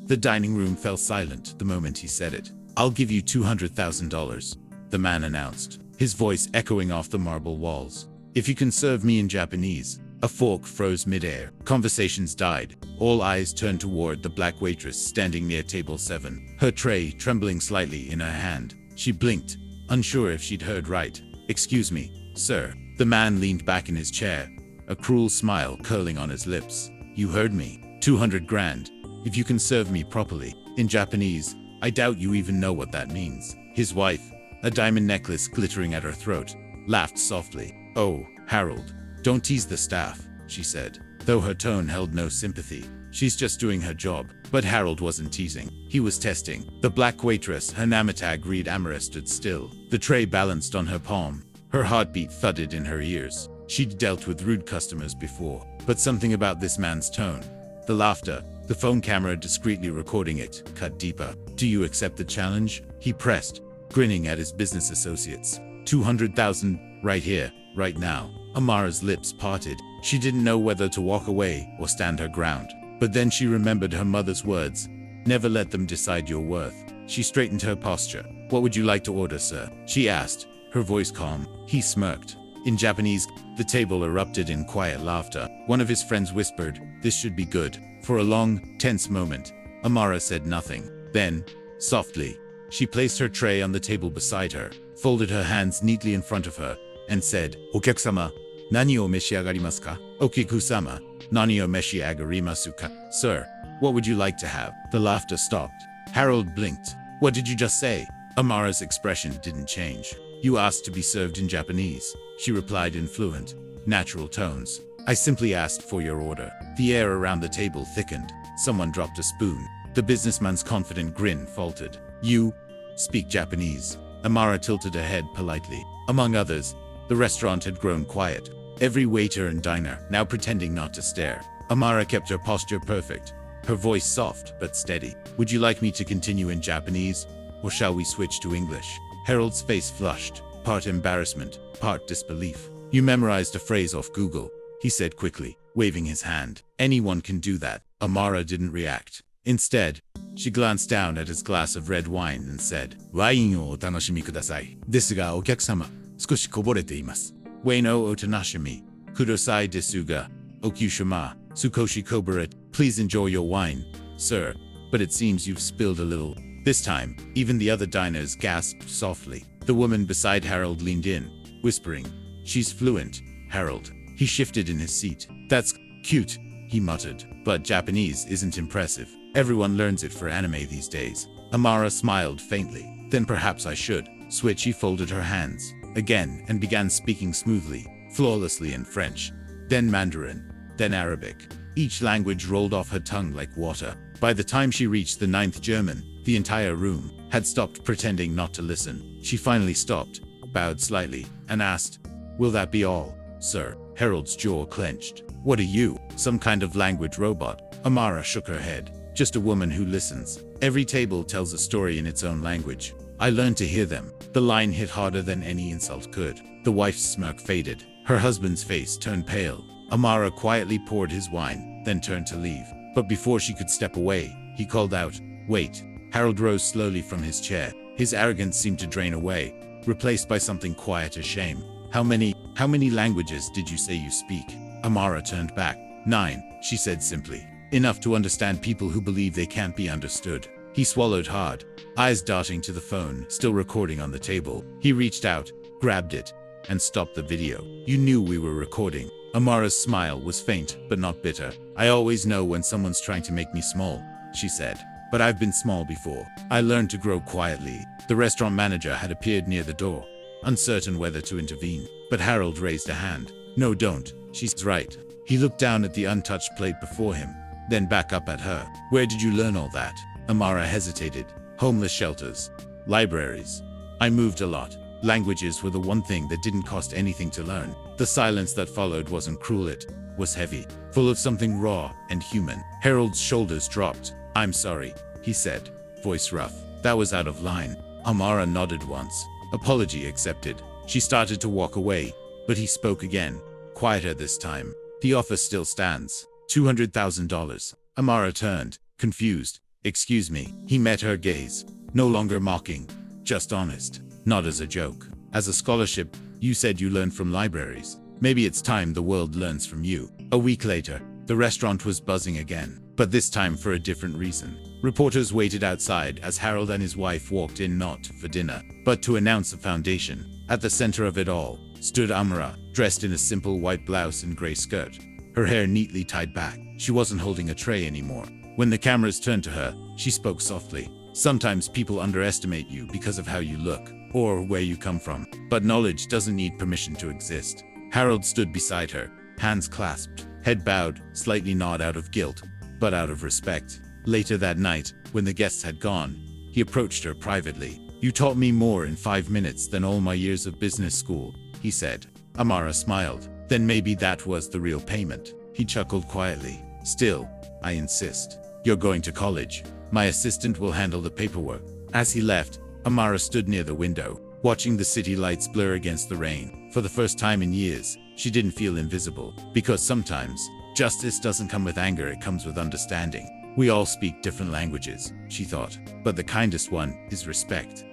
The dining room fell silent the moment he said it. "I'll give you $200,000, the man announced, his voice echoing off the marble walls. "If you can serve me in Japanese." A fork froze midair. Conversations died. All eyes turned toward the black waitress standing near table 7, her tray trembling slightly in her hand. She blinked, unsure if she'd heard right. "Excuse me, sir." The man leaned back in his chair, a cruel smile curling on his lips. "You heard me. 200 grand. If you can serve me properly." In Japanese, I doubt you even know what that means. His wife, a diamond necklace glittering at her throat, laughed softly. "Oh, Harold, don't tease the staff," she said, though her tone held no sympathy. "She's just doing her job." But Harold wasn't teasing. He was testing. The black waitress, her namatag read Amara, stood still. The tray balanced on her palm. Her heartbeat thudded in her ears. She'd dealt with rude customers before, but something about this man's tone, the laughter, the phone camera discreetly recording it, cut deeper. "Do you accept the challenge?" he pressed, grinning at his business associates. 200,000, right here, right now." Amara's lips parted. She didn't know whether to walk away or stand her ground. But then she remembered her mother's words, "Never let them decide your worth." She straightened her posture. "What would you like to order, sir?" she asked, her voice calm. He smirked. In Japanese, the table erupted in quiet laughter. One of his friends whispered, "This should be good." For a long, tense moment, Amara said nothing. Then, softly, she placed her tray on the table beside her, folded her hands neatly in front of her, and said, "Okyakusama, nani o meshiagarimasu ka?" "Okiku-sama, nani o meshiagarimasu ka?" "Sir, what would you like to have?" The laughter stopped. Harold blinked. "What did you just say?" Amara's expression didn't change. "You asked to be served in Japanese," she replied in fluent, natural tones. "I simply asked for your order." The air around the table thickened. Someone dropped a spoon. The businessman's confident grin faltered. "You speak Japanese?" Amara tilted her head politely. Among others, the restaurant had grown quiet. Every waiter and diner now pretending not to stare. Amara kept her posture perfect, her voice soft but steady. "Would you like me to continue in Japanese, or shall we switch to English?" Harold's face flushed, part embarrassment, part disbelief. "You memorized a phrase off Google," he said quickly, waving his hand. "Anyone can do that." Amara didn't react. Instead, she glanced down at his glass of red wine and said, "Wain o otanashimi kudasai. Desu ga okyakusama, skoshi koborete imasu. Wain o otanashimi kudasai desu ga okyushima sukoshi koborete." "Please enjoy your wine, sir, but it seems you've spilled a little." This time, even the other diners gasped softly. The woman beside Harold leaned in, whispering, "She's fluent, Harold." He shifted in his seat. "That's cute," he muttered, "but Japanese isn't impressive. Everyone learns it for anime these days." Amara smiled faintly. "Then perhaps I should switch." She folded her hands again and began speaking smoothly, flawlessly in French, then Mandarin, then Arabic. Each language rolled off her tongue like water. By the time she reached the 9th German, the entire room had stopped pretending not to listen. She finally stopped, bowed slightly, and asked, "Will that be all, sir?" Harold's jaw clenched. "What are you, some kind of language robot?" Amara shook her head. "Just a woman who listens. Every table tells a story in its own language. I learned to hear them." The line hit harder than any insult could. The wife's smirk faded. Her husband's face turned pale. Amara quietly poured his wine, then turned to leave. But before she could step away, he called out, "Wait." Harold rose slowly from his chair. His arrogance seemed to drain away, replaced by something quiet as shame. How many languages did you say you speak?" Amara turned back. 9, she said simply. "Enough to understand people who believe they can't be understood." He swallowed hard, eyes darting to the phone, still recording on the table. He reached out, grabbed it, and stopped the video. "You knew we were recording." Amara's smile was faint, but not bitter. "I always know when someone's trying to make me small," she said. "But I've been small before. I learned to grow quietly." The restaurant manager had appeared near the door, uncertain whether to intervene. But Harold raised a hand. "No, don't. She's right." He looked down at the untouched plate before him, then back up at her. "Where did you learn all that?" Amara hesitated. "Homeless shelters. Libraries. I moved a lot." Languages were the one thing that didn't cost anything to learn. The silence that followed wasn't cruel, it was heavy, full of something raw and human. Harold's shoulders dropped. "I'm sorry," he said, voice rough. "That was out of line." Amara nodded once. Apology accepted. She started to walk away, but he spoke again, quieter this time. "The offer still stands. $200,000. Amara turned, confused. Excuse me. He met her gaze. No longer mocking. Just honest. Not as a joke. As a scholarship, you said you learned from libraries. Maybe it's time the world learns from you. A week later, the restaurant was buzzing again, but this time for a different reason. Reporters waited outside as Harold and his wife walked in, not for dinner, but to announce a foundation. At the center of it all stood Amara, dressed in a simple white blouse and gray skirt, her hair neatly tied back. She wasn't holding a tray anymore. When the cameras turned to her, she spoke softly. Sometimes people underestimate you because of how you look or where you come from, but knowledge doesn't need permission to exist. Harold stood beside her, hands clasped, head bowed, slightly gnawed out of guilt, but out of respect. Later that night, when the guests had gone, he approached her privately. You taught me more in 5 minutes than all my years of business school, he said. Amara smiled. Then maybe that was the real payment. He chuckled quietly. Still, I insist. You're going to college. My assistant will handle the paperwork. As he left, Amara stood near the window, watching the city lights blur against the rain. For the first time in years, she didn't feel invisible. Because sometimes, justice doesn't come with anger, it comes with understanding. We all speak different languages, she thought, but the kindest one is respect.